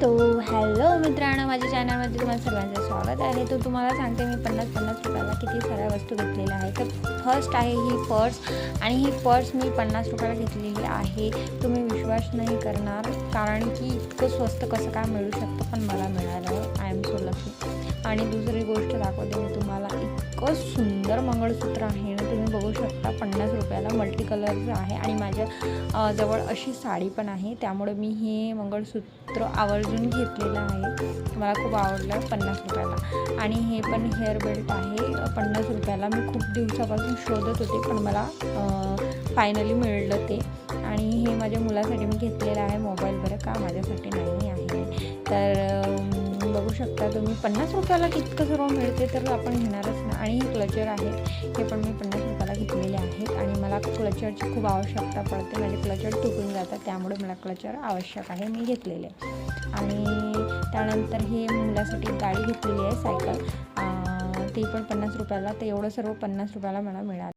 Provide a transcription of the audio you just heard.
तो हॅलो मित्रांनो, माझ्या चॅनलमध्ये तुम्हाला सर्वांचं स्वागत आहे. तो तुम्हाला सांगते मी 50 रुपयाला किती साऱ्या वस्तू घेतलेल्या आहेत. तर फर्स्ट आहे ही पर्स, आणि ही पर्स मी 50 रुपयाला घेतलेली आहे. तुम्ही विश्वास नाही करणार, कारण की इतकं स्वस्त कसं काय मिळू शकतं, पण मला मिळालं आहे. I am so lucky. आणि दुसरी गोष्ट दाखवते मी तुम्हाला, इतकं सुंदर मंगळसूत्र आहे ना, तुम्ही बघू शकता. 50 रुपयाला मल्टी कलरचं आहे, आणि माझ्या जवळ अशी साडी पण आहे, त्यामुळे मी हे मंगळसूत्र आवर्जून घेतलेलं आहे. मला खूप आवडलं 50 रुपयाला. आणि हे पण हेअर बेल्ट आहे 50 रुपयाला. मी खूप दिवसापासून शोधत होते, पण मला फायनली मिळलं ते. आणि हे माझ्या मुलासाठी मी घेतलेलं आहे मोबाईल, बरं का, माझ्यासाठी नाही आहे. तर बघू शकता तुम्ही 50 रुपयाला इतकं सर्व मिळते, तर आपण घेणारच ना. आणि हे क्लचर आहे, हे पण मी 50 रुपयाला घेतलेले आहेत. आणि मला क्लचरची खूप आवश्यकता पडते, माझे क्लचर तुटून जातात, त्यामुळे मला क्लचर आवश्यक आहे, मी घेतलेले. आणि त्यानंतर हे मुलासाठी गाडी घेतलेली आहे, सायकल, ती पण 50 रुपयाला. तर एवढं सर्व 50 रुपयाला मला मिळालं.